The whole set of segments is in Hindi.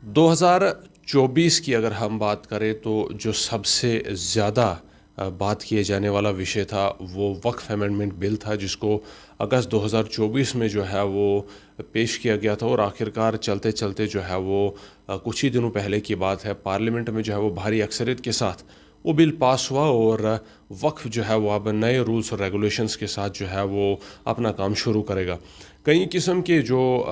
2024 की अगर हम बात करें तो जो सबसे ज़्यादा बात किए जाने वाला विषय था वो वक्फ अमेंडमेंट बिल था, जिसको अगस्त 2024 में जो है वो पेश किया गया था और आखिरकार चलते चलते जो है वो कुछ ही दिनों पहले की बात है, पार्लियामेंट में जो है वो भारी अक्सरियत के साथ वो बिल पास हुआ और वक्फ जो है वो अब नए रूल्स और रेगुलेशंस के साथ जो है वो अपना काम शुरू करेगा। कई किस्म के जो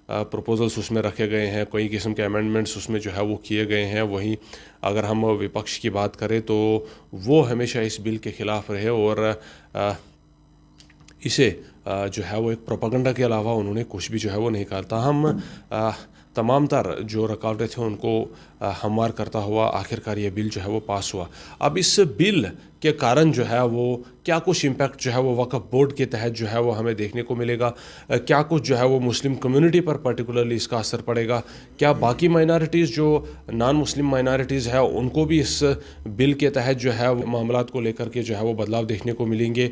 प्रपोजल्स उसमें रखे गए हैं, कई किस्म के अमेंडमेंट्स उसमें जो है वो किए गए हैं। वहीं अगर हम विपक्ष की बात करें तो वो हमेशा इस बिल के ख़िलाफ़ रहे और इसे जो है वो एक प्रोपेगेंडा के अलावा उन्होंने कुछ भी जो है वो नहीं कहा। ताहम तमाम तर जो रुकावटें थे उनको हमवार करता हुआ आखिरकार ये बिल जो है वो पास हुआ। अब इस बिल के कारण जो है वो क्या कुछ इम्पैक्ट जो है वो वक्फ बोर्ड के तहत जो है वो हमें देखने को मिलेगा, क्या कुछ जो है वो मुस्लिम कम्युनिटी पर पर्टिकुलरली इसका असर पड़ेगा, क्या बाकी माइनॉरिटीज़ जो नॉन मुस्लिम माइनॉरिटीज़ है उनको भी इस बिल के तहत जो है मामलात को लेकर के जो है वो बदलाव देखने को मिलेंगे,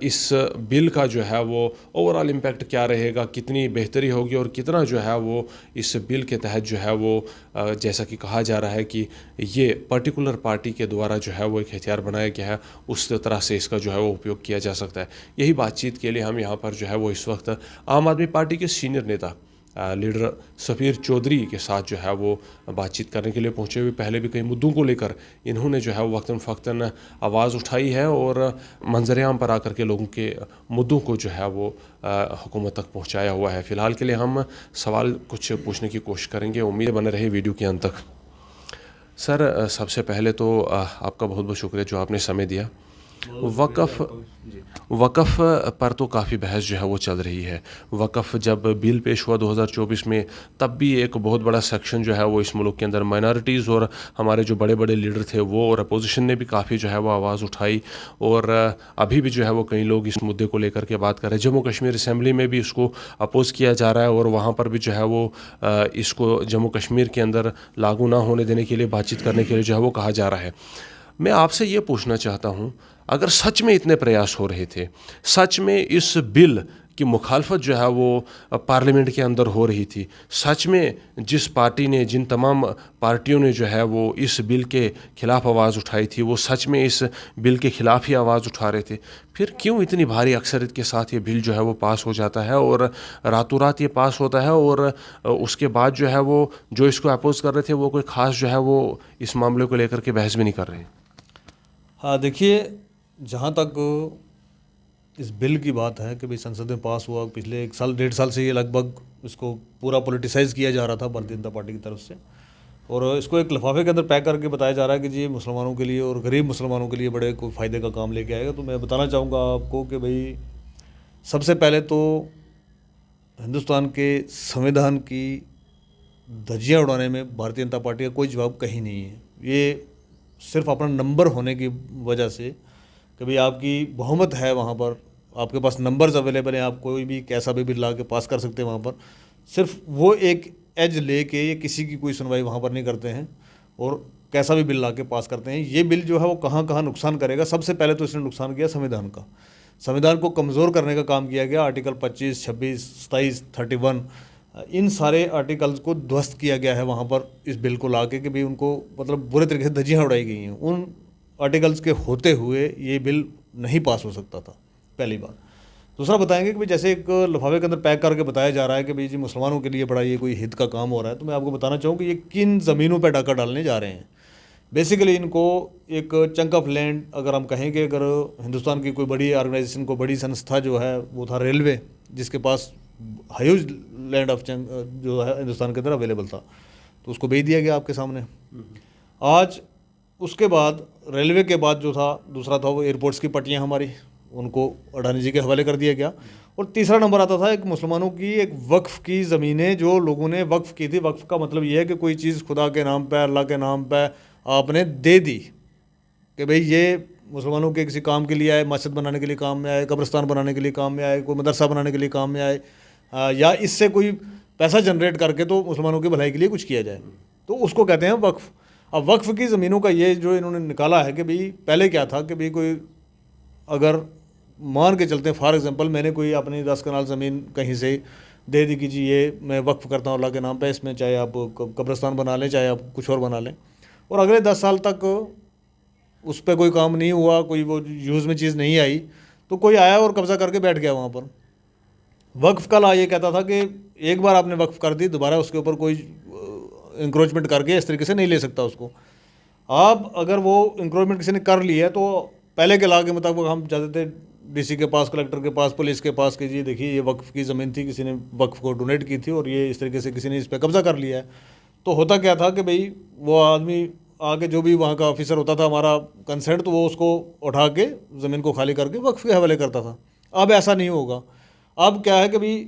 इस बिल का जो है वो ओवरऑल इम्पैक्ट क्या रहेगा, कितनी बेहतरी होगी और कितना जो है वो इस बिल के तहत जो है वो जैसा कि कहा जा रहा है कि ये पर्टिकुलर पार्टी के द्वारा जो है वो एक हथियार बनाया गया है, उस तरह से इसका जो है वो उपयोग किया जा सकता है। यही बातचीत के लिए हम यहाँ पर जो है वो इस वक्त आम आदमी पार्टी के सीनियर नेता लीडर सफ़ीर चौधरी के साथ जो है वो बातचीत करने के लिए पहुँचे हुए। पहले भी कई मुद्दों को लेकर इन्होंने जो है वो वक्तन फ़क्तन आवाज़ उठाई है और मंजर आम पर आकर के लोगों के मुद्दों को जो है वो हुकूमत तक पहुँचाया हुआ है। फ़िलहाल के लिए हम सवाल कुछ पूछने की कोशिश करेंगे, उम्मीद बने रहे वीडियो के अंत तक। सर, सबसे पहले तो आपका बहुत बहुत शुक्रिया जो आपने समय दिया। वक़्फ़ पर तो काफ़ी बहस जो है वो चल रही है। वक़्फ़ जब बिल पेश हुआ 2024 में, तब भी एक बहुत बड़ा सेक्शन जो है वो इस मुल्क के अंदर माइनॉरिटीज़ और हमारे जो बड़े बड़े लीडर थे वो और अपोजिशन ने भी काफ़ी जो है वो आवाज़ उठाई और अभी भी जो है वो कई लोग इस मुद्दे को लेकर के बात कर रहे हैं। जम्मू कश्मीर असम्बली में भी इसको अपोज़ किया जा रहा है और वहाँ पर भी जो है वो इसको जम्मू कश्मीर के अंदर लागू ना होने देने के लिए बातचीत करने के लिए जो है वो कहा जा रहा है। मैं आपसे ये पूछना चाहता हूँ, अगर सच में इतने प्रयास हो रहे थे, सच में इस बिल की मुखालफत जो है वो पार्लियामेंट के अंदर हो रही थी, सच में जिस पार्टी ने, जिन तमाम पार्टियों ने जो है वो इस बिल के ख़िलाफ़ आवाज़ उठाई थी, वो सच में इस बिल के ख़िलाफ़ ही आवाज़ उठा रहे थे, फिर क्यों इतनी भारी अक्सरियत के साथ ये बिल जो है वो पास हो जाता है और रातों रात ये पास होता है और उसके बाद जो है वो जो इसको अपोज़ कर रहे थे वो कोई ख़ास जो है वो इस मामले को लेकर के बहस भी नहीं कर रहे? हाँ, देखिए, जहाँ तक इस बिल की बात है कि भाई संसद में पास हुआ, पिछले 1 साल 1.5 साल से ये लगभग इसको पूरा पॉलिटिसाइज़ किया जा रहा था भारतीय जनता पार्टी की तरफ से और इसको एक लिफाफे के अंदर पैक करके बताया जा रहा है कि जी मुसलमानों के लिए और गरीब मुसलमानों के लिए बड़े कोई फ़ायदे का काम लेके आएगा। तो मैं बताना चाहूँगा आपको कि भाई सबसे पहले तो हिंदुस्तान के संविधान की धज्जियाँ उड़ाने में भारतीय जनता पार्टी का कोई जवाब कहीं नहीं है। ये सिर्फ अपना नंबर होने की वजह से कि भाई आपकी बहुमत है, वहाँ पर आपके पास नंबर्स अवेलेबल हैं, आप कोई भी कैसा भी बिल ला के पास कर सकते हैं वहाँ पर, सिर्फ वो एक एज लेके ये किसी की कोई सुनवाई वहाँ पर नहीं करते हैं और कैसा भी बिल ला के पास करते हैं। ये बिल जो है वो कहाँ कहाँ नुकसान करेगा, सबसे पहले तो इसने नुकसान किया संविधान का। संविधान को कमज़ोर करने का काम किया गया। आर्टिकल 25, 26, 27, 31 इन सारे आर्टिकल्स को ध्वस्त किया गया है वहाँ पर इस बिल को ला के कि भाई उनको मतलब बुरे तरीके से धज्जियाँ उड़ाई गई हैं। उन आर्टिकल्स के होते हुए ये बिल नहीं पास हो सकता था, पहली बात। दूसरा बताएंगे कि भाई जैसे एक लिफाफे के अंदर पैक करके बताया जा रहा है कि भाई जी मुसलमानों के लिए बड़ा ये कोई हित का काम हो रहा है, तो मैं आपको बताना चाहूँ कि ये किन ज़मीनों पर डाका डालने जा रहे हैं। बेसिकली इनको एक चंक ऑफ लैंड, अगर हम कहें कि अगर हिंदुस्तान की कोई बड़ी ऑर्गेनाइजेशन को, बड़ी संस्था जो है वो था रेलवे, जिसके पास ह्यूज लैंड ऑफ जो है हिंदुस्तान के अंदर अवेलेबल था, तो उसको बेच दिया गया आपके सामने। आज उसके बाद रेलवे के बाद जो था दूसरा था वो एयरपोर्ट्स की पट्टियाँ हमारी, उनको अडानी जी के हवाले कर दिया गया। और तीसरा नंबर आता था एक मुसलमानों की एक वक्फ़ की ज़मीनें जो लोगों ने वक्फ़ की थी। वक्फ़ का मतलब ये है कि कोई चीज़ खुदा के नाम पर, अल्लाह के नाम पर आपने दे दी कि भाई ये मुसलमानों के किसी काम के लिए आए, मस्जिद बनाने के लिए काम में आए, कब्रिस्तान बनाने के लिए काम में आए, कोई मदरसा बनाने के लिए काम में आए, या इससे कोई पैसा जनरेट करके तो मुसलमानों की भलाई के लिए कुछ किया जाए, तो उसको कहते हैं वक्फ़। अब वक्फ़ की ज़मीनों का ये जो इन्होंने निकाला है कि भाई पहले क्या था कि भाई कोई अगर मान के चलते हैं फॉर एग्ज़ाम्पल मैंने कोई अपनी 10 कनाल ज़मीन कहीं से दे दी कि जी ये मैं वक्फ करता हूँ अल्लाह के नाम पे, इसमें चाहे आप कब्रिस्तान बना लें, चाहे आप कुछ और बना लें, और अगले 10 साल तक उस पर कोई काम नहीं हुआ, कोई वो यूज़ में चीज़ नहीं आई, तो कोई आया और कब्ज़ा करके बैठ गया वहाँ पर। वक्फ का ला ये कहता था कि एक बार आपने वक्फ कर दी, दोबारा उसके ऊपर कोई इंक्रोचमेंट करके इस तरीके से नहीं ले सकता उसको। आप अगर वो इंक्रोचमेंट किसी ने कर लिया तो पहले के ला के मुताबिक हम जाते थे डीसी के पास, कलेक्टर के पास, पुलिस के पास कि जी देखिए ये वक्फ की ज़मीन थी, किसी ने वक्फ को डोनेट की थी और ये इस तरीके से किसी ने इस पर कब्ज़ा कर लिया है। तो होता क्या था कि भाई वो आदमी आके, जो भी वहाँ का ऑफिसर होता था हमारा कंसर्न, तो वो उसको उठा के ज़मीन को खाली करके वक्फ के हवाले करता था। अब ऐसा नहीं होगा। अब क्या है कि भाई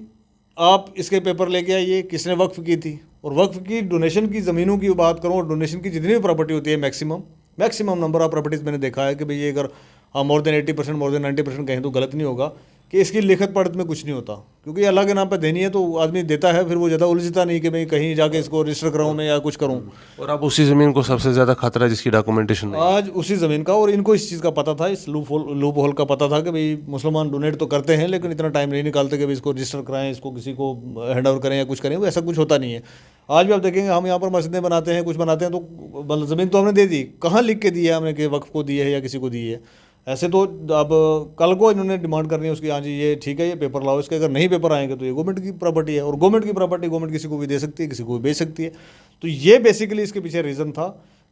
आप इसके पेपर लेके आइए, किसने वक्फ की थी, और वक्फ की डोनेशन की ज़मीनों की बात करूँ, और डोनेशन की जितनी भी प्रॉपर्टी होती है, मैक्सिमम नंबर ऑफ प्रॉपर्टीज़ मैंने देखा है कि भाई ये अगर मोर देन 80%, मोर देन 90% कहें तो गलत नहीं होगा कि इसकी लिखत पढ़त में कुछ नहीं होता, क्योंकि अल्लाह के नाम पर देनी है तो आदमी देता है, फिर वो ज़्यादा उलझता नहीं कि भाई कहीं जाके इसको रजिस्टर कराऊँ मैं या कुछ करूँ। और अब उसी ज़मीन को सबसे ज़्यादा खतरा जिसकी डॉक्यूमेंटेशन नहीं। आज उसी ज़मीन का, और इनको इस चीज़ का पता था, इस लूप होल का पता था कि भाई मुसलमान डोनेट तो करते हैं लेकिन इतना टाइम नहीं निकालते कि भाई इसको रजिस्टर कराएं, इसको किसी को हैंड ओवर करें या कुछ करें, वो ऐसा कुछ होता नहीं है। आज भी आप देखेंगे हम यहाँ पर मस्जिदें बनाते हैं, कुछ बनाते हैं, तो मतलब ज़मीन तो हमने दे दी, कहाँ लिख के दी है हमने कि वक्फ को दी है या किसी को दी है। ऐसे तो अब कल को इन्होंने डिमांड करनी है उसकी, हाँ जी ये ठीक है, ये पेपर लाओ इसके, अगर नहीं पेपर आएंगे तो ये गवर्नमेंट की प्रॉपर्टी है, और गवर्नमेंट की प्रॉपर्टी गवर्नमेंट किसी को भी दे सकती है, किसी को भी बेच सकती है। तो ये बेसिकली इसके पीछे रीज़न था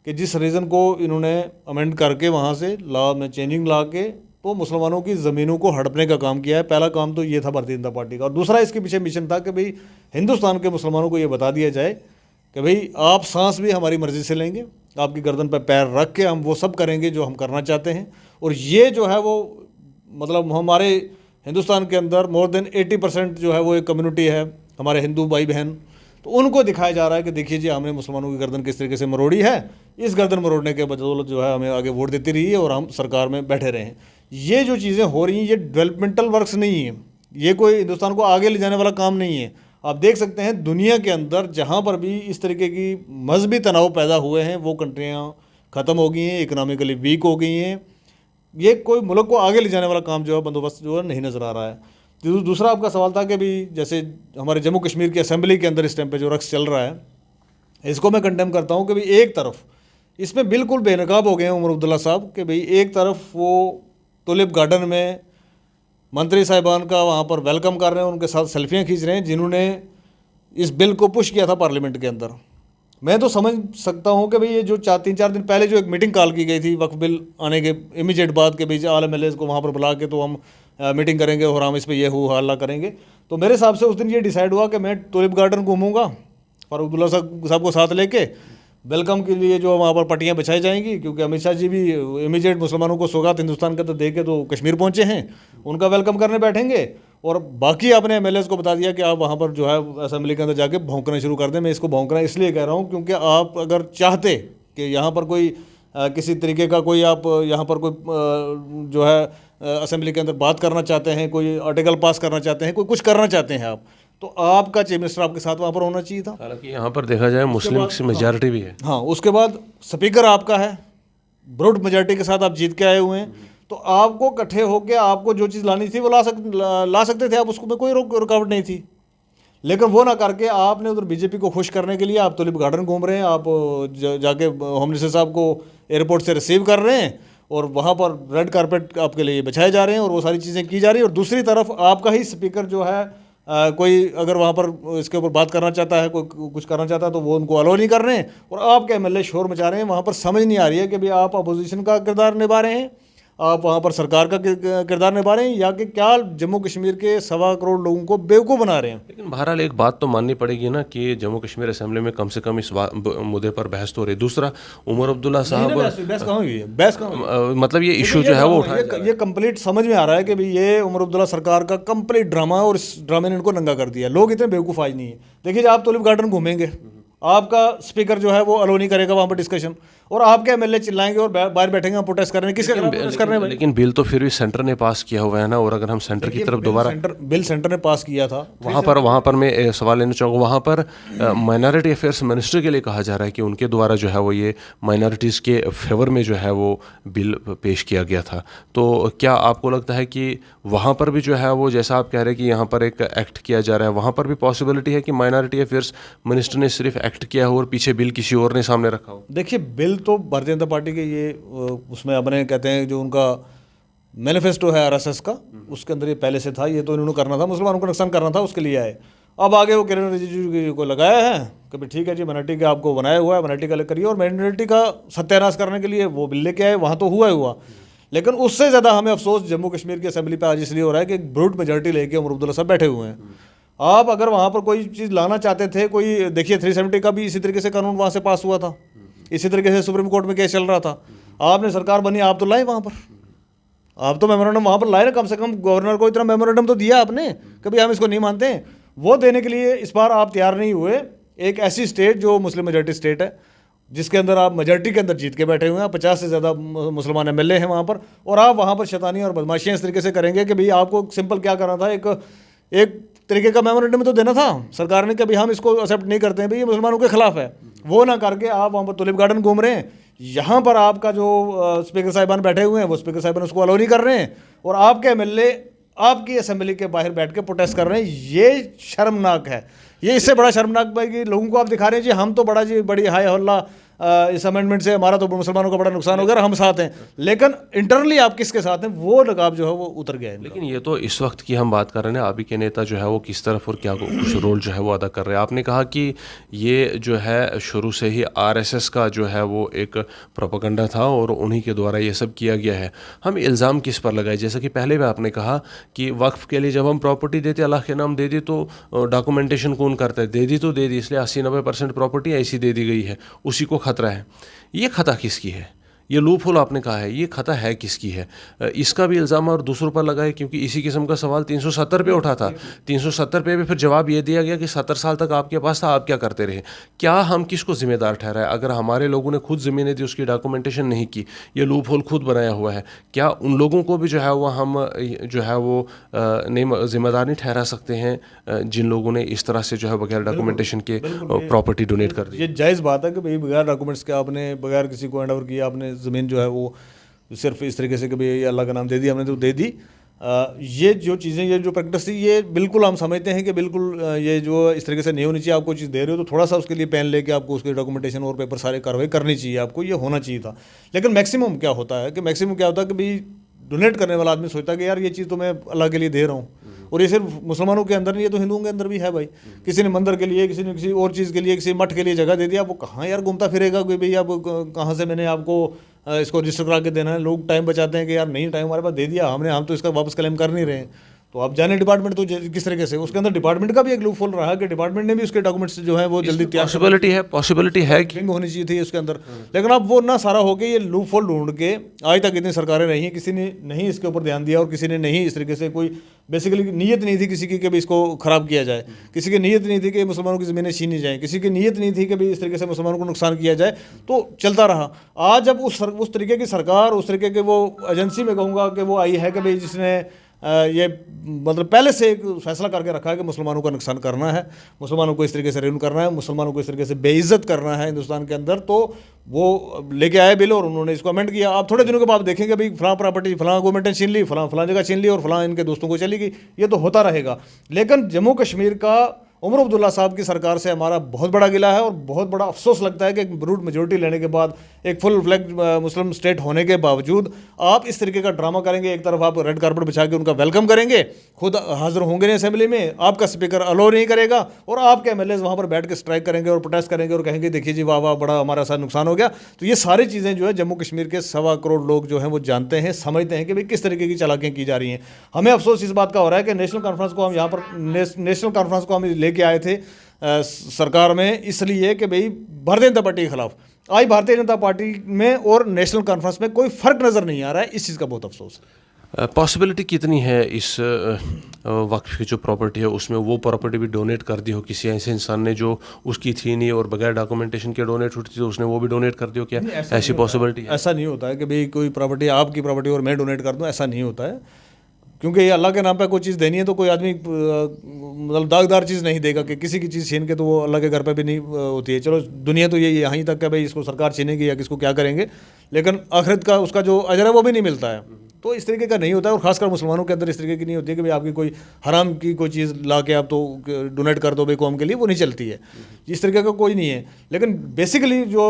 कि जिस रीज़न को इन्होंने अमेंड करके वहाँ से लॉ में चेंजिंग ला के तो मुसलमानों की ज़मीनों को हड़पने का काम किया है। पहला काम तो ये था भारतीय जनता पार्टी का, और दूसरा इसके पीछे मिशन था कि भाई हिंदुस्तान के मुसलमानों को ये बता दिया जाए कि भाई आप सांस भी हमारी मर्ज़ी से लेंगे, आपकी गर्दन पर पैर रख के हम वो सब करेंगे जो हम करना चाहते हैं। और ये जो है वो मतलब हमारे हिंदुस्तान के अंदर मोर देन 80% जो है वो एक कम्युनिटी है, हमारे हिंदू भाई बहन, तो उनको दिखाया जा रहा है कि देखिए जी हमने मुसलमानों की गर्दन किस तरीके से मरोड़ी है, इस गर्दन मरोड़ने के बदौलत जो है हमें आगे वोट देती रही है और हम सरकार में बैठे रहे हैं। ये जो चीज़ें हो रही हैं ये डेवलपमेंटल वर्क्स नहीं है, ये कोई हिंदुस्तान को आगे ले जाने वाला काम नहीं है। आप देख सकते हैं दुनिया के अंदर जहाँ पर भी इस तरीके की मजहबी तनाव पैदा हुए हैं वो कंट्रियाँ ख़त्म हो गई हैं, इकनॉमिकली वीक हो गई हैं। ये कोई मुल्क को आगे ले जाने वाला काम जो है बंदोबस्त जो है नहीं नज़र आ रहा है। दूसरा आपका सवाल था कि भी जैसे हमारे जम्मू कश्मीर की असेंबली के अंदर इस टाइम पे जो रक्स चल रहा है, इसको मैं कंडेम करता हूँ कि भाई एक तरफ इसमें बिल्कुल बेनकाब हो गए हैं उमर अब्दुल्ला साहब कि भाई एक तरफ वो टुलिप गार्डन में मंत्री साहिबान का वहाँ पर वेलकम कर रहे हैं, उनके साथ सेल्फियाँ खींच रहे हैं जिन्होंने इस बिल को पुश किया था पार्लियामेंट के अंदर। मैं तो समझ सकता हूँ कि भाई ये जो 3-4 दिन पहले जो एक मीटिंग कॉल की गई थी वक्फ बिल आने के इमीडिएट बाद के बीच आल MLAs को वहाँ पर बुला के तो हम मीटिंग करेंगे और हम इस पर ये हल्ला करेंगे, तो मेरे हिसाब से उस दिन ये डिसाइड हुआ कि मैं टुलिप गार्डन घूमूंगा फारूक अब्दुल्ला साहब को साथ लेके, वेलकम के लिए जो वहाँ पर पट्टियाँ बिछाई जाएंगी, क्योंकि अमित शाह जी भी इमीडिएट मुसलमानों को सौगात हिंदुस्तान के अंदर दे के तो कश्मीर पहुँचे हैं, उनका वेलकम करने बैठेंगे। और बाकी आपने MLAs को बता दिया कि आप वहाँ पर जो है असेंबली के अंदर जाके भौंकना शुरू कर दें। मैं इसको भौंकना इसलिए कह रहा हूँ क्योंकि आप अगर चाहते कि यहाँ पर कोई किसी तरीके का कोई आप यहाँ पर कोई जो है असेंबली के अंदर बात करना चाहते हैं, कोई आर्टिकल पास करना चाहते हैं, कोई कुछ करना चाहते हैं आप, तो आपका चीफ मिनिस्टर आपके साथ वहाँ पर होना चाहिए था। हालांकि यहाँ पर देखा जाए मुस्लिम की मेजॉरिटी भी है। हाँ, उसके बाद स्पीकर आपका है, ब्रॉड मेजॉरिटी के साथ आप जीत के आए हुए हैं, तो आपको इकट्ठे होकर आपको जो चीज़ लानी थी वो ला सकते थे आप, उसको में कोई रुकावट नहीं थी। लेकिन वो ना करके आपने उधर बीजेपी को खुश करने के लिए आप टुलिप गार्डन घूम रहे हैं, आप जाके होम मिनिस्टर साहब को एयरपोर्ट से रिसीव कर रहे हैं और वहाँ पर रेड कारपेट आपके लिए बिछाए जा रहे हैं और वो सारी चीज़ें की जा रही है। और दूसरी तरफ आपका ही स्पीकर जो है कोई अगर वहाँ पर इसके ऊपर बात करना चाहता है, कोई कुछ करना चाहता है तो वो उनको अलाउ नहीं कर रहे हैं, और आपके MLA शोर मचा रहे हैं। वहाँ पर समझ नहीं आ रही है कि भाई आप अपोजिशन का किरदार निभा रहे हैं, आप वहाँ पर सरकार का किरदार निभा रहे हैं, या कि क्या जम्मू कश्मीर के 1.25 करोड़ लोगों को बेवकूफ़ बना रहे हैं। लेकिन बहरहाल एक बात तो माननी पड़ेगी ना कि जम्मू कश्मीर असेंबली में कम से कम इस मुद्दे पर बहस तो हो रही। दूसरा उमर अब्दुल्ला साहब, बहस कहाँ हुई है, बहस कहाँ, मतलब ये इशू जो है वो उठाया, ये कंप्लीट समझ में आ रहा है कि भाई ये उमर अब्दुल्ला सरकार का कंप्लीट ड्रामा है और इस ड्रामे ने इनको नंगा कर दिया। लोग इतने बेवकूफ़ आज नहीं है। देखिए आप टुलिप गार्डन घूमेंगे, आपका स्पीकर जो है वो अलो नहीं करेगा वहाँ पर डिस्कशन, और आपके एमएलए चिल्लाएंगे और बाहर बैठेंगे हम प्रोटेस्ट करने, किसके खिलाफ प्रोटेस्ट करने भाई? लेकिन बिल तो फिर भी सेंटर ने पास किया हुआ है ना, और अगर हम सेंटर की तरफ दोबारा बिल सेंटर ने पास किया था, वहाँ पर मैं सवाल लेना चाहूँगा, वहाँ पर माइनॉरिटी अफेयर्स मिनिस्टर के लिए कहा जा रहा है कि उनके द्वारा जो है वो ये माइनॉरिटीज़ के फेवर में जो है वो बिल पेश किया गया था। तो क्या आपको लगता है कि वहाँ पर भी जो है वो, जैसा आप कह रहे हैं कि यहाँ पर एक एक्ट किया जा रहा है, वहाँ पर भी पॉसिबिलिटी है कि माइनॉरिटी अफेयर्स मिनिस्टर ने सिर्फ एक्ट किया हो और पीछे बिल किसी और ने सामने रखा हो? देखिए बिल तो भारतीय जनता पार्टी के ये उसमें अपने कहते हैं जो उनका मैनिफेस्टो है आरएसएस का, उसके अंदर ये पहले से था, ये तो इन्होंने करना था, मुसलमानों को नुकसान करना था, उसके लिए आए। अब आगे वो किरण रिजिजू को लगाया है कि भाई ठीक है जी, माइनॉरिटी का आपको बनाया हुआ है, माइनॉरिटी का करिए, और माइनॉरिटी का सत्यानाश करने के लिए वो बिल लेके आए, वहाँ तो हुआ ही हुआ। लेकिन उससे ज़्यादा हमें अफसोस जम्मू कश्मीर की असेंबली पे आज इसलिए हो रहा है कि ब्रूट मेजॉरिटी लेके उमर अब्दुल्ला साहब बैठे हुए हैं। आप अगर वहाँ पर कोई चीज़ लाना चाहते थे, कोई देखिए 370 का भी इसी तरीके से कानून वहाँ से पास हुआ था, इसी तरीके से सुप्रीम कोर्ट में केस चल रहा था, आपने सरकार बनी, आप तो लाए वहाँ पर, आप तो मेमोरेंडम वहाँ पर लाए ना, कम से कम गवर्नर को इतना मेमोरेंडम तो दिया आपने, कभी हम इसको नहीं मानते हैं। वो देने के लिए इस बार आप तैयार नहीं हुए। एक ऐसी स्टेट जो मुस्लिम मेजॉरिटी स्टेट है, जिसके अंदर आप मेजॉरिटी के अंदर जीत के बैठे हुए हैं, 50 से ज़्यादा मुसलमान एमएलए हैं वहाँ पर, और आप वहाँ पर शैतानी और बदमाशियाँ इस तरीके से करेंगे कि भाई आपको सिंपल क्या करना था, एक तरीके का मेमोरेंडम तो देना था सरकार ने कि भाई हम इसको एक्सेप्ट नहीं करते हैं, भाई ये मुसलमानों के खिलाफ है। वो ना करके आप वहाँ पर टुलिप गार्डन घूम रहे हैं, यहाँ पर आपका जो स्पीकर साहिबान बैठे हुए हैं वो स्पीकर साहिबान उसको अलाउ नहीं कर रहे हैं, और आपके एमएलए आपकी असेंबली के बाहर बैठ के प्रोटेस्ट कर रहे हैं। ये शर्मनाक है। ये इससे बड़ा शर्मनाक भाई कि लोगों को आप दिखा रहे हैं जी हम तो बड़ा जी बड़ी हाय हल्ला, इस अमेंडमेंट से हमारा तो मुसलमानों का बड़ा नुकसान हो गया, हम साथ हैं, लेकिन इंटरनली आप किसके साथ हैं वो नकाब जो है वो उतर गया है। लेकिन ये तो इस वक्त की हम बात कर रहे हैं, अभी के नेता जो है वो किस तरफ और क्या कुछ रोल जो है वो अदा कर रहे हैं। आपने कहा कि ये जो है शुरू से ही आरएसएस का जो है वो एक प्रोपेगेंडा था और उन्हीं के द्वारा ये सब किया गया है। हम इल्ज़ाम किस पर लगाए? जैसा कि पहले भी आपने कहा कि वक्फ के लिए जब हम प्रॉपर्टी देते, अल्लाह के नाम दे दी, तो डॉक्यूमेंटेशन कौन करता है? दे दी तो दे दी, इसलिए 80-90% प्रॉपर्टी ऐसी दे दी गई है, उसी को खतरा है। ये खता किसकी है? ये लूप होल आपने कहा है, ये खता है किसकी है? इसका भी इल्ज़ाम और दूसरों पर लगाए, क्योंकि इसी किस्म का सवाल 370 पे उठा था। 370 पे भी फिर जवाब ये दिया गया कि 70 साल तक आपके पास था, आप क्या करते रहे? क्या हम किसको जिम्मेदार ठहराए? अगर हमारे लोगों ने खुद ज़मीनें दी, उसकी डॉक्यूमेंटेशन नहीं की, ये लूप होल खुद बनाया हुआ है, क्या उन लोगों को भी जो है वो हम जो है वो नहीं जिम्मेदार नहीं ठहरा सकते हैं जिन लोगों ने इस तरह से जो है बगैर डॉक्यूमेंटेशन के प्रॉपर्टी डोनेट कर दी? ये जायज़ बात है कि भाई बगैर डॉक्यूमेंट्स के आपने, बगैर किसी को हैंड ओवर किया आपने ज़मीन जो है वो सिर्फ इस तरीके से कि भाई अल्लाह का नाम दे दिया हमने तो दे दी। ये जो चीज़ें, ये जो प्रैक्टिस थी, ये बिल्कुल हम समझते हैं कि बिल्कुल ये जो इस तरीके से नहीं होनी चाहिए। आपको चीज़ दे रहे हो तो थोड़ा सा उसके लिए पेन लेके आपको उसके डॉक्यूमेंटेशन और पेपर सारे कार्रवाई करनी चाहिए, आपको ये होना चाहिए था। लेकिन मैक्सिमम क्या होता है कि भाई डोनेट करने वाला आदमी सोचता है कि यार ये चीज़ तो मैं अल्लाह के लिए दे रहा हूँ, और ये सिर्फ मुसलमानों के अंदर नहीं, ये तो हिंदुओं के अंदर भी है भाई। किसी ने मंदिर के लिए, किसी ने किसी और चीज़ के लिए, किसी मठ के लिए जगह दे दिया, वो कहाँ यार घूमता फिरेगा कि भाई अब कहाँ से मैंने आपको इसको रजिस्टर करा के देना है। लोग टाइम बचाते हैं कि यार नहीं, टाइम हमारे पास दे दिया हमने, हम तो इसका वापस क्लेम कर नहीं रहे हैं। तो आप जाने डिपार्टमेंट तो किस तरीके से, उसके अंदर डिपार्टमेंट का भी एक लूप होल रहा कि डिपार्टमेंट ने भी उसके डॉक्यूमेंट्स जो है वो जल्दी तैयार, पॉसिबिलिटी है कि होनी चाहिए थी उसके अंदर। लेकिन अब वो ना सारा हो के ये लूप होल ढूंढ के, आज तक इतनी सरकारें रही हैं, किसी ने नहीं इसके ऊपर ध्यान दिया, और किसी ने नहीं इस तरीके से, कोई बेसिकली नीयत नहीं थी किसी की कि भाई इसको ख़राब किया जाए, किसी की नीयत नहीं थी कि मुसलमानों की ज़मीनें छीनी जाएँ, किसी की नीयत नहीं थी कि भाई इस तरीके से मुसलमानों को नुकसान किया जाए, तो चलता रहा। आज जब उस तरीके की सरकार, उस तरीके के वो एजेंसी में कहूँगा कि वो आई है कि भाई जिसने ये मतलब पहले से एक फैसला करके रखा है कि मुसलमानों का नुकसान करना है, मुसलमानों को इस तरीके से रेन करना है, मुसलमानों को इस तरीके से बेइज्जत करना है हिंदुस्तान के अंदर, तो वो लेके आए बिल और उन्होंने इसको अमेंड किया। आप थोड़े दिनों के बाद देखेंगे भाई फलां प्रॉपर्टी फलां गवर्नमेंट ने छीन ली, फलां जगह छीन ली, और फलां इनके दोस्तों को चली गई। ये तो होता रहेगा। लेकिन जम्मू कश्मीर का उमर अब्दुल्ला साहब की सरकार से हमारा बहुत बड़ा गिला है, और बहुत बड़ा अफसोस लगता है कि एक ब्रूट मेजोरिटी लेने के बाद, एक फुल फ्लैग मुस्लिम स्टेट होने के बावजूद आप इस तरीके का ड्रामा करेंगे। एक तरफ आप रेड कारपेट बिछा के उनका वेलकम करेंगे, खुद हाजिर होंगे नहीं असेंबली में, आपका स्पीकर अलाउ नहीं करेगा, और आपके एमएलए वहाँ पर बैठ के स्ट्राइक करेंगे और प्रोटेस्ट करेंगे और कहेंगे देखिए जी वाह वाह बड़ा हमारा साथ नुकसान हो गया। तो ये सारी चीज़ें जो है जम्मू कश्मीर के 1.25 करोड़ लोग जो हैं वो जानते हैं, समझते हैं कि भाई किस तरीके की चालाकियाँ की जा रही हैं। हमें अफसोस इस बात का हो रहा है कि नेशनल कॉन्फ्रेंस को हम यहाँ पर नेशनल कॉन्फ्रेंस को हम लेके आए थे सरकार में, इसलिए कि भाई भारतीय जनता पार्टी के खिलाफ। आज भारतीय जनता पार्टी में और नेशनल कॉन्फ्रेंस में कोई फर्क नज़र नहीं आ रहा है, इस चीज़ का बहुत अफसोस है। पॉसिबिलिटी कितनी है इस वक्फ की जो प्रॉपर्टी है उसमें वो प्रॉपर्टी भी डोनेट कर दी हो किसी ऐसे इंसान ने जो उसकी थी नहीं और बगैर डॉक्यूमेंटेशन के डोनेट हुई थी तो उसने वो भी डोनेट कर दी हो? क्या ऐसी पॉसिबिलिटी है? ऐसा नहीं होता है कि भाई कोई प्रॉपर्टी आपकी प्रॉपर्टी और मैं डोनेट कर दूं, ऐसा नहीं होता है। क्योंकि ये अल्लाह के नाम पे कोई चीज़ देनी है तो कोई आदमी मतलब दागदार चीज़ नहीं देगा कि किसी की चीज़ छीन के, तो वो अल्लाह के घर पे भी नहीं होती है। चलो दुनिया तो ये यहाँ तक है भाई इसको सरकार छीनेगी या किसको क्या करेंगे, लेकिन आखिरत का उसका जो अजर है वो भी नहीं मिलता है। तो इस तरीके का नहीं होता है, और खासकर मुसलमानों के अंदर इस तरीके की नहीं होती है कि भाई आपकी कोई हराम की कोई चीज़ ला के आप तो डोनेट कर दो भाई कौम के लिए, वो नहीं चलती है। इस तरीके का कोई नहीं है। लेकिन बेसिकली जो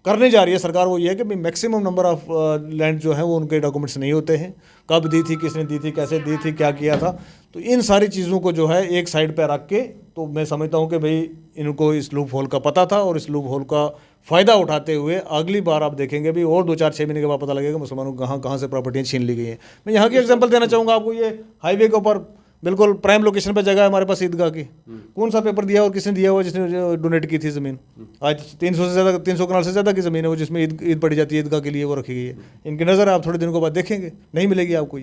करने जा रही है सरकार वो ये है कि मैक्सिमम नंबर ऑफ लैंड जो है वो उनके डॉक्यूमेंट्स नहीं होते हैं, कब दी थी, किसने दी थी, कैसे दी थी, क्या किया था। तो इन सारी चीज़ों को जो है एक साइड पर रख के, तो मैं समझता हूँ कि भाई इनको इस लूप होल का पता था और इस लूप होल का फ़ायदा उठाते हुए अगली बार आप देखेंगे भी और 2-4-6 महीने के बाद पता लगेगा मुसलमानों को कहाँ कहाँ से प्रॉपर्टियाँ छीन ली गई हैं। मैं यहाँ की एग्जांपल देना चाहूँगा आपको। ये हाईवे के ऊपर बिल्कुल प्राइम लोकेशन पर जगह है हमारे पास ईदगाह की। कौन सा पेपर दिया और किसने दिया हुआ जिसने डोनेट की थी ज़मीन? आज 300 से ज़्यादा, 300 कनाल से ज़्यादा की ज़मीन है वो जिसमें ईद पड़ी जाती है, ईदगाह के लिए वो रखी गई है। इनकी नज़र आप थोड़े दिनों के बाद देखेंगे, नहीं मिलेगी आपको।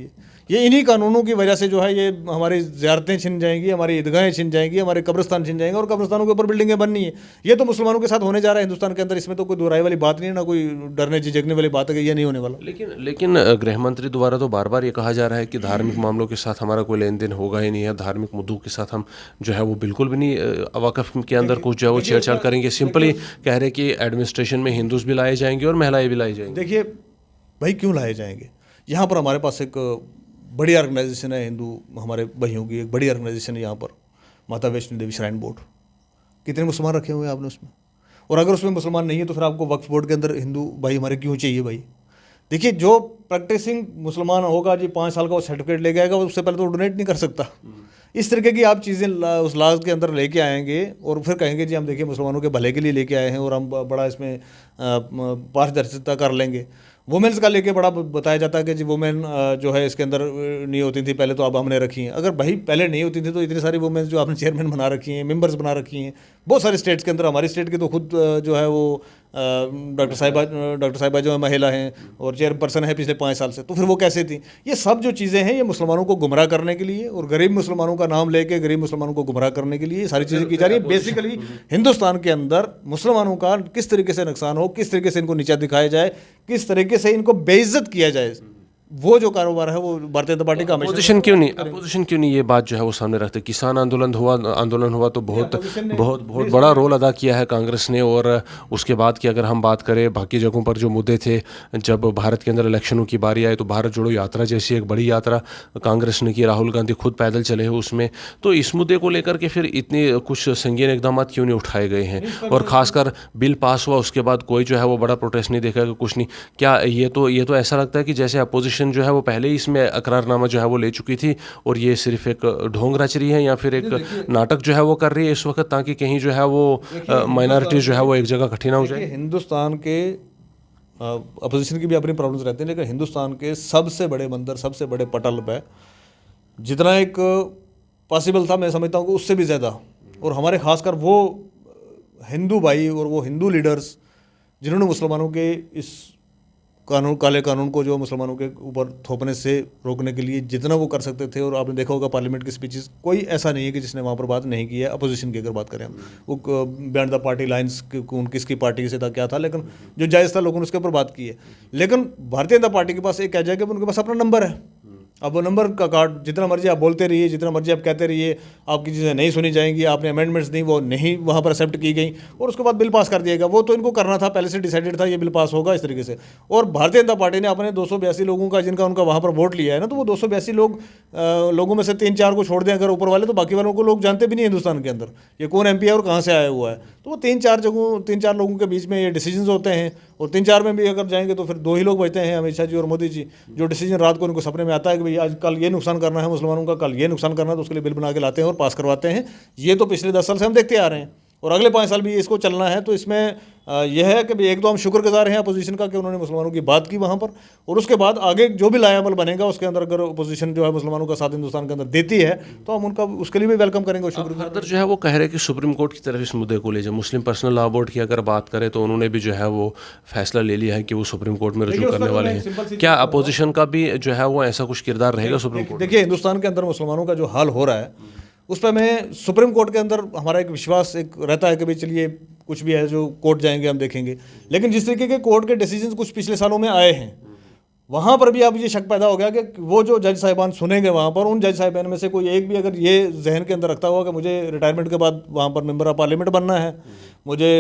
ये इन्हीं कानूनों की वजह से जो है ये हमारी ज़ियारतें छिन जाएंगी, हमारी ईदगाहें छिन जाएंगी, हमारे कब्रिस्तान छिन जाएंगे और कब्रिस्तानों के ऊपर बिल्डिंगें बननी है। ये तो मुसलमानों के साथ होने जा रहा है हिंदुस्तान के अंदर, इसमें तो कोई दोहराई वाली बात नहीं है, ना कोई डरने झिझकने वाली बात है कि ये नहीं होने वाला। लेकिन गृह मंत्री द्वारा तो बार बार ये कहा जा रहा है कि धार्मिक मामलों के साथ हमारा कोई लेन देन होगा ही नहीं है, धार्मिक मुद्दों के साथ हम जो है वो बिल्कुल भी नहीं वक्फ के अंदर कुछ जो है वो छेड़छाड़ करेंगे। सिंपली कह रहे कि एडमिनिस्ट्रेशन में हिंदूज भी लाए जाएंगे और महिलाएं भी लाई जाएंगी। देखिए भाई क्यों लाए जाएंगे, यहाँ पर हमारे पास एक बड़ी ऑर्गेनाइजेशन है हिंदू हमारे भाइयों की, एक बड़ी ऑर्गेनाइजेशन है यहाँ पर, माता वैष्णो देवी श्राइन बोर्ड। कितने मुसलमान रखे हुए हैं आपने उसमें? और अगर उसमें मुसलमान नहीं है तो फिर आपको वक्फ बोर्ड के अंदर हिंदू भाई हमारे क्यों चाहिए भाई? देखिए जो प्रैक्टिसिंग मुसलमान होगा जी 5 साल का वो सर्टिफिकेट ले आएगा, उससे पहले तो डोनेट नहीं कर सकता। इस तरीके की आप चीज़ें उस लाज के अंदर लेके आएंगे और फिर कहेंगे जी हम देखिए मुसलमानों के भले के लिए लेके आए हैं और हम बड़ा इसमें पारदर्शिता कर लेंगे। वुमेन्स का लेके बड़ा बताया जाता है कि जी वुमेन जो है इसके अंदर नहीं होती थी पहले, तो अब हमने रखी हैं। अगर भाई पहले नहीं होती थी तो इतनी सारी वुमेन्स जो आपने चेयरमैन बना रखी हैं, मेंबर्स बना रखी हैं बहुत सारे स्टेट्स के अंदर, हमारी स्टेट की तो खुद जो है वो डॉक्टर साहिबा जो है महिला हैं और चेयरपर्सन है पिछले 5 साल से, तो फिर वो कैसे थी? ये सब जो चीज़ें हैं ये मुसलमानों को गुमराह करने के लिए और गरीब मुसलमानों का नाम लेके गरीब मुसलमानों को गुमराह करने के लिए ये सारी चीज़ें की जा रही है। बेसिकली हिंदुस्तान के अंदर मुसलमानों का किस तरीके से नुकसान हो, किस तरीके से इनको नीचा दिखाया जाए, किस तरीके से इनको बेइज्जत किया जाए, वो जो कारोबार है वो भारतीय जनता पार्टी का अपोजिशन क्यों नहीं ये बात जो है वो सामने रखते? किसान आंदोलन हुआ तो बहुत बड़ा रोल अदा किया है कांग्रेस ने। और उसके बाद की अगर हम बात करें बाकी जगहों पर जो मुद्दे थे, जब भारत के अंदर इलेक्शनों की बारी आई तो भारत जोड़ो यात्रा जैसी एक बड़ी यात्रा कांग्रेस ने की, राहुल गांधी खुद पैदल चले हैं उसमें। तो इस मुद्दे को लेकर के फिर इतने कुछ संगीन इकदाम क्यों नहीं उठाए गए हैं? और खासकर बिल पास हुआ उसके बाद कोई जो है वो बड़ा प्रोटेस्ट नहीं देखा, कुछ नहीं। क्या ये तो ऐसा लगता है कि जैसे अपोजिशन जो है वो पहले ही इसमें अकरारनामा जो है वो ले चुकी थी और ये सिर्फ एक ढोंग रच रही है या फिर एक नाटक जो है वो कर रही है इस वक्त, ताकि कहीं जो है वो माइनॉरिटीज जो है वो एक जगह इकट्ठी ना हो जाए? हिंदुस्तान के अपोजिशन की भी अपनी प्रॉब्लम्स रहती हैं, लेकिन हिंदुस्तान के सबसे बड़े मंदिर, सबसे बड़े पटल पे जितना एक पॉसिबल था मैं समझता हूँ कि उससे भी ज़्यादा, और हमारे खासकर वो हिंदू भाई और वो हिंदू लीडर्स जिन्होंने मुसलमानों के इस काले कानून को जो मुसलमानों के ऊपर थोपने से रोकने के लिए जितना वो कर सकते थे, और आपने देखा होगा पार्लियामेंट की स्पीचेस, कोई ऐसा नहीं है कि जिसने वहाँ पर बात नहीं की है। अपोजिशन की अगर बात करें हम, वो बियॉन्ड द पार्टी लाइन्स किसकी पार्टी से था क्या था, लेकिन जो जायज़ था लोगों ने उसके ऊपर बात की है। लेकिन भारतीय जनता पार्टी के पास एक कह जाए कि उनके पास अपना नंबर है, अब वो नंबर का कार्ड जितना मर्जी आप बोलते रहिए, जितना मर्जी आप कहते रहिए, आपकी चीज़ें नहीं सुनी जाएंगी। आपने अमेंडमेंट्स दी वो नहीं वहाँ पर एक्सेप्ट की गई और उसके बाद बिल पास कर दिएगा। वो तो इनको करना था, पहले से डिसाइडेड था ये बिल पास होगा इस तरीके से। और भारतीय जनता पार्टी ने अपने 282 लोगों का जिनका उनका वहाँ पर वोट लिया है ना, तो वो 282 लोगों में से 3-4 को छोड़ दें अगर ऊपर वाले, तो बाकी वालों को लोग जानते भी नहीं हिंदुस्तान के अंदर ये कौन MP है और कहाँ से आया हुआ है। तो वो 3-4 लोगों के बीच में ये डिसीजंस होते हैं, और 3-4 में भी अगर जाएंगे तो फिर 2 ही लोग बचते हैं, अमित शाह जी और मोदी जी, जो डिसीजन रात को उनको सपने में आता है कि भाई आज कल ये नुकसान करना है मुसलमानों का, कल ये नुकसान करना है, तो उसके लिए बिल बना के लाते हैं और पास करवाते हैं। ये तो पिछले 10 साल से हम देखते आ रहे हैं। और अगले 5 साल भी इसको चलना है। तो इसमें यह है कि भी एक तो हम शुक्रगुजार हैं अपोजिशन का कि उन्होंने मुसलमानों की बात की वहाँ पर, और उसके बाद आगे जो भी लाएबल बनेगा उसके अंदर अगर अपोजिशन जो है मुसलमानों का साथ हिंदुस्तान के अंदर देती है तो हम उनका उसके लिए भी वेलकम करेंगे और शुक्रगुजार। फर्दर जो है वो कह रहे हैं कि सुप्रीम कोर्ट की तरफ इस मुद्दे को ले जाए। मुस्लिम पर्सनल लॉ बोर्ड की अगर बात करें तो उन्होंने भी जो है वो फैसला ले लिया है कि वो सुप्रीम कोर्ट में रजू करने वाले हैं। क्या अपोजिशन का भी जो है वो ऐसा कुछ किरदार रहेगा सुप्रीम कोर्ट? देखिए, हिंदुस्तान के अंदर मुसलमानों का जो हाल हो रहा है उस पर मैं सुप्रीम कोर्ट के अंदर हमारा एक विश्वास एक रहता है कि भाई चलिए कुछ भी है जो कोर्ट जाएंगे हम देखेंगे, लेकिन जिस तरीके के कोर्ट के डिसीजंस कुछ पिछले सालों में आए हैं वहाँ पर भी अब ये शक पैदा हो गया कि वो जो जज साहिबान सुनेंगे वहाँ पर, उन जज साहिबान में से कोई एक भी अगर ये जहन के अंदर रखता हुआ कि मुझे रिटायरमेंट के बाद वहाँ पर मेंबर ऑफ पार्लियामेंट बनना है, मुझे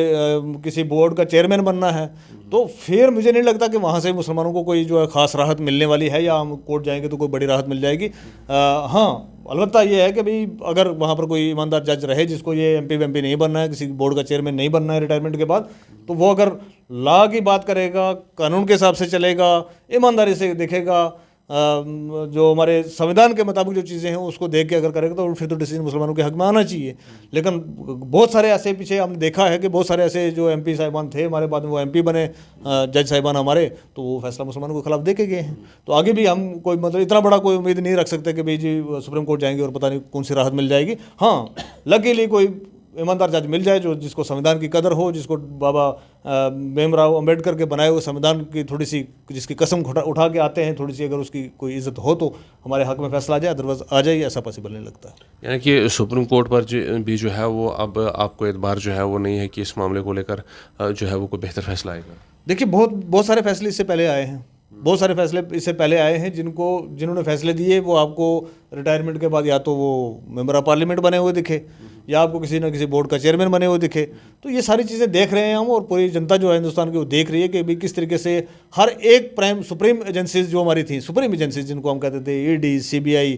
किसी बोर्ड का चेयरमैन बनना है, तो फिर मुझे नहीं लगता कि वहाँ से मुसलमानों को कोई जो है ख़ास राहत मिलने वाली है या हम कोर्ट जाएंगे तो कोई बड़ी राहत मिल जाएगी। हाँ, अलबत्ता ये है कि भाई अगर वहाँ पर कोई ईमानदार जज रहे जिसको ये एमपी वेमपी नहीं बनना है, किसी बोर्ड का चेयरमैन नहीं बनना है रिटायरमेंट के बाद, तो वो अगर लॉ की बात करेगा, कानून के हिसाब से चलेगा, ईमानदारी से देखेगा, जो हमारे संविधान के मुताबिक जो चीज़ें हैं उसको देख के अगर करेगा तो फिर तो डिसीजन मुसलमानों के हक में आना चाहिए। लेकिन बहुत सारे ऐसे पीछे हमने देखा है कि बहुत सारे ऐसे जो एमपी साहिबान थे हमारे बाद में वो एमपी बने जज साहिबान हमारे, तो वो फैसला मुसलमानों के खिलाफ दे के गए हैं। तो आगे भी हम कोई मतलब इतना बड़ा कोई उम्मीद नहीं रख सकते कि भाई जी सुप्रीम कोर्ट जाएंगे और पता नहीं कौन सी राहत मिल जाएगी। हाँ, लकीली कोई ईमानदार जज मिल जाए जो जिसको संविधान की कदर हो, जिसको बाबा भीमराव अम्बेडकर के बनाए हुए संविधान की थोड़ी सी जिसकी कसम उठा के आते हैं, थोड़ी सी अगर उसकी कोई इज्जत हो तो हमारे हक में फैसला आ जाए, अदरवाइज आ जाए, ऐसा पॉसिबल नहीं लगता है। यानी कि सुप्रीम कोर्ट पर भी जो है वो अब आपको एतबार जो है वो नहीं है कि इस मामले को लेकर जो है वो कोई बेहतर फैसला आएगा? देखिए, बहुत सारे फैसले इससे पहले आए हैं, बहुत सारे फैसले इससे पहले आए हैं जिन्होंने फैसले दिए वो आपको रिटायरमेंट के बाद या तो वो मेंबर ऑफ पार्लियामेंट बने हुए दिखे या आपको किसी न किसी बोर्ड का चेयरमैन बने हुए दिखे। तो ये सारी चीज़ें देख रहे हैं हम, और पूरी जनता जो है हिंदुस्तान की वो देख रही है कि भाई किस तरीके से हर एक सुप्रीम एजेंसीज जो हमारी थी, सुप्रीम एजेंसीज जिनको हम कहते थे, ईडी, सीबीआई,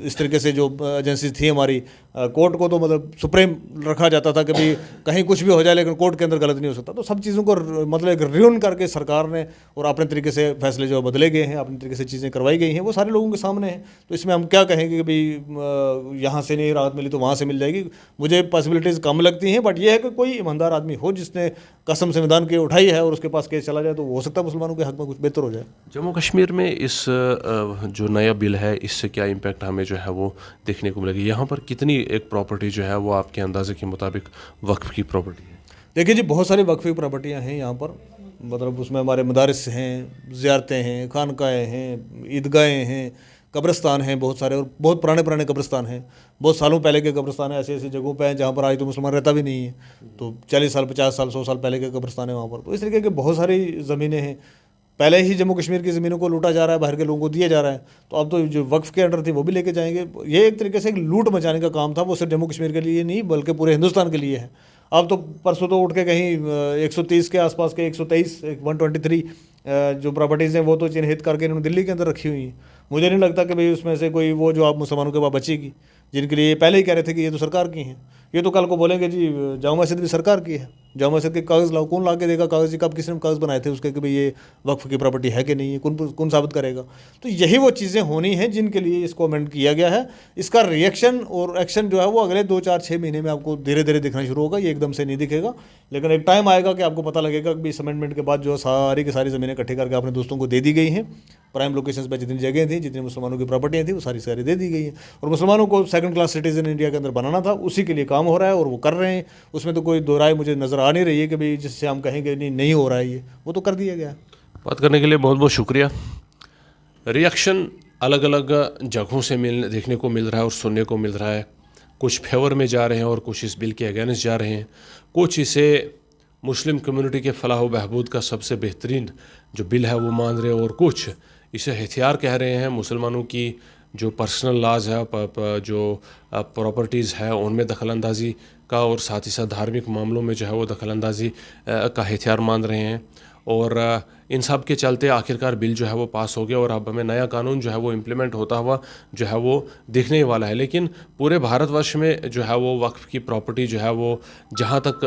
इस तरीके से जो एजेंसीज थी हमारी, कोर्ट को तो मतलब सुप्रीम रखा जाता था कि भाई कहीं कुछ भी हो जाए लेकिन कोर्ट के अंदर गलत नहीं हो सकता। तो सब चीज़ों को मतलब एक रिव्यून करके सरकार ने और अपने तरीके से फैसले जो बदले गए हैं, अपने तरीके से चीज़ें करवाई गई हैं, वो सारे लोगों के सामने हैं। तो इसमें हम क्या कहेंगे कि भाई यहाँ से नहीं राहत मिली तो वहाँ से मिल जाएगी, मुझे पॉसिबिलिटीज़ कम लगती हैं। बट ये है कि कोई ईमानदार आदमी हो जिसने कसम संविधान की उठाई है और उसके पास केस चला जाए तो हो सकता है मुसलमानों के हक में कुछ बेहतर हो जाए। जम्मू कश्मीर में इस जो नया बिल है इससे क्या इम्पैक्ट हमें जो है वो देखने को मिलेगी? यहाँ पर कितनी एक प्रॉपर्टी जो है वो आपके अंदाजे के मुताबिक वक्फ की प्रॉपर्टी है? देखिए जी, बहुत सारी वक्फ की प्रॉपर्टियाँ हैं यहाँ पर, मतलब उसमें हमारे मदारिस हैं, ज़ियारतें हैं, खानकाएँ हैं, ईदगाहें हैं, कब्रिस्तान हैं बहुत सारे, और बहुत पुराने कब्रिस्तान हैं, बहुत सालों पहले के कब्रिस्तान हैं, ऐसी ऐसी जगहों पे हैं जहाँ पर आज तो मुसलमान रहता भी नहीं है, तो 40 साल 50 साल 100 साल पहले के कब्रिस्तान है वहाँ पर। तो इस तरीके के बहुत सारी ज़मीनें हैं। पहले ही जम्मू कश्मीर की ज़मीनों को लूटा जा रहा है, बाहर के लोगों को दिया जा रहा है, तो अब तो जो वक्फ के अंडर थी वो भी लेके जाएंगे। ये एक तरीके से एक लूट मचाने का काम था, वो सिर्फ जम्मू कश्मीर के लिए नहीं बल्कि पूरे हिंदुस्तान के लिए है। अब तो परसों तो उठ के कहीं 130 के आसपास के 123 123 जो प्रॉपर्टीज़ हैं वो तो चिन्हित करके इन्होंने दिल्ली के अंदर रखी हुई हैं। मुझे नहीं लगता कि भाई उसमें से कोई वो जो आप मुसलमानों के पास बचेगी, जिनके लिए पहले ही कह रहे थे कि ये तो सरकार की हैं, ये तो कल को बोलेंगे जी जामा मस्जिद भी सरकार की है, जामा मस्जिद के कागज़ लाओ, कौन ला के देगा कागज़? जी कब किसी ने कागज़ बनाए थे उसके कि भाई ये वक्फ की प्रॉपर्टी है कि नहीं है, कौन साबित करेगा? तो यही वो चीज़ें होनी हैं जिनके लिए इसको अमेंड किया गया है। इसका रिएक्शन और एक्शन जो है वो अगले 2 4 6 महीने में आपको धीरे धीरे दिखना शुरू होगा, ये एकदम से नहीं दिखेगा, लेकिन एक टाइम आएगा कि आपको पता लगेगा कि इस अमेंडमेंट के बाद जो सारी की सारी ज़मीनें इकट्ठी करके अपने दोस्तों को दे दी गई हैं। प्राइम लोकेशंस पर जितनी जगह थी, जितनी मुसलमानों की प्रॉपर्टियाँ थी, वो सारी सारी दे दी गई हैं, और मुसलमानों को सेकंड क्लास सिटीजन इंडिया के अंदर बनाना था, उसी के लिए काम हो रहा है और वो कर रहे हैं। उसमें तो कोई दो राय मुझे नज़र आ नहीं रही है कि भाई जिससे हम कहेंगे नहीं हो रहा है, ये वो तो कर दिया गया है। बात करने के लिए बहुत बहुत शुक्रिया। रिएक्शन अलग अलग जगहों से देखने को मिल रहा है और सुनने को मिल रहा है। कुछ फेवर में जा रहे हैं और कुछ इस बिल के अगेंस्ट जा रहे हैं, कुछ इसे मुस्लिम कम्युनिटी के फलाह व बहबूद का सबसे बेहतरीन जो बिल है वो मान रहे हैं, और कुछ इसे हथियार कह रहे हैं, मुसलमानों की जो पर्सनल लॉज है, जो प्रॉपर्टीज़ है उनमें दखलंदाजी का, और साथ ही साथ धार्मिक मामलों में जो है वो दखलंदाजी का हथियार मान रहे हैं। और इन सब के चलते आखिरकार बिल जो है वो पास हो गया और अब हमें नया कानून जो है वो इम्प्लीमेंट होता हुआ जो है वो दिखने ही वाला है। लेकिन पूरे भारतवर्ष में जो है वो वक्फ की प्रॉपर्टी जो है वो जहाँ तक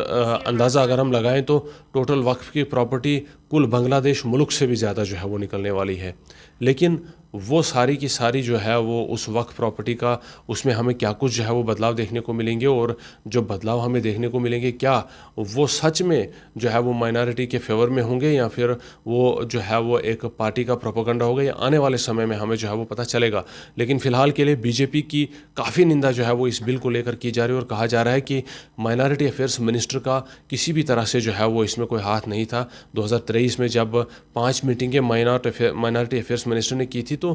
अंदाज़ा अगर हम लगाएं तो टोटल वक्फ की प्रॉपर्टी कुल बांग्लादेश मुल्क से भी ज़्यादा जो है वो निकलने वाली है। लेकिन वो सारी की सारी जो है वो उस वक्फ प्रॉपर्टी का उसमें हमें क्या कुछ जो है वो बदलाव देखने को मिलेंगे, और जो बदलाव हमें देखने को मिलेंगे क्या वो सच में जो है वो माइनॉरिटी के फेवर में होंगे या फिर वो जो है वो एक पार्टी का प्रोपेगेंडा होगा, या आने वाले समय में हमें जो है वो पता चलेगा। लेकिन फ़िलहाल के लिए बीजेपी की काफ़ी निंदा जो है वो इस बिल को लेकर की जा रही है और कहा जा रहा है कि माइनॉरिटी अफेयर्स मिनिस्टर का किसी भी तरह से जो है वो इसमें कोई हाथ नहीं था। 2023 में जब 5 मीटिंगें माइनॉरिटी अफेयर्स मिनिस्टर ने की थी तो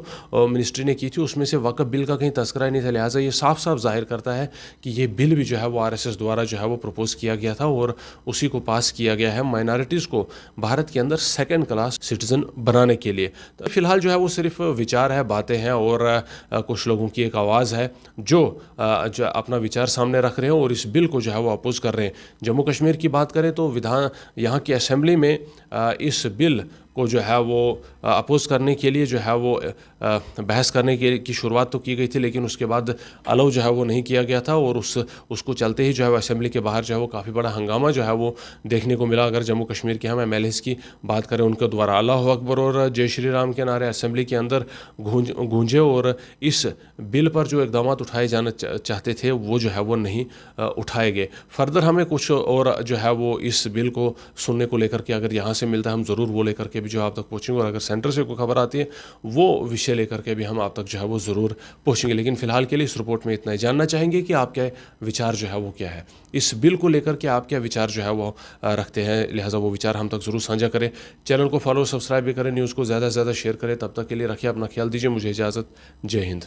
मिनिस्ट्री ने की थी, उसमें से वक्फ बिल का कहीं तस्करा ही नहीं था। लिहाजा ये साफ साफ जाहिर करता है कि ये बिल भी जो है वो आरएसएस द्वारा जो है वो प्रपोज किया गया था और उसी को पास किया गया है माइनॉरिटीज़ को भारत के अंदर सेकंड क्लास सिटीजन बनाने के लिए। तो फिलहाल जो है वो सिर्फ विचार है, बातें हैं और कुछ लोगों की एक आवाज़ है जो अपना विचार सामने रख रहे हैं और इस बिल को जो है वो अपोज कर रहे हैं। जम्मू कश्मीर की बात करें तो यहाँ की असेंबली में इस बिल को जो है वो अपोज करने के लिए जो है वो बहस करने की शुरुआत तो की गई थी, लेकिन उसके बाद अलाउ जो है वो नहीं किया गया था और उसको चलते ही जो है वो असेंबली के बाहर जो है वो काफ़ी बड़ा हंगामा जो है वो देखने को मिला। अगर जम्मू कश्मीर के हम एमएलएस की बात करें, उनके द्वारा अल्लाह अकबर और जय श्री राम के नारे असेंबली के अंदर गूंजे और इस बिल पर जो इकदाम उठाए जाना चाहते थे वो जो है वो नहीं उठाए गए। फर्दर हमें कुछ और जो है वो इस बिल को सुनने को लेकर के अगर यहाँ से मिलता है हम ज़रूर वो लेकर के भी जो आप तक पहुँचेंगे, और अगर सेंटर से कोई खबर आती है वो विषय लेकर के भी हम आप तक जो है वो ज़रूर पहुँचेंगे। लेकिन फिलहाल के लिए इस रिपोर्ट में इतना ही। जानना चाहेंगे कि आपके विचार जो है वो क्या है, इस बिल को लेकर के आप क्या विचार जो है वो रखते हैं, लिहाजा वो विचार हम तक ज़रूर साझा करें। चैनल को फॉलो सब्सक्राइब भी करें, न्यूज़ को ज़्यादा से ज़्यादा शेयर करें। तब तक के लिए रखिए अपना ख्याल, दीजिए मुझे इजाज़त। जय हिंद।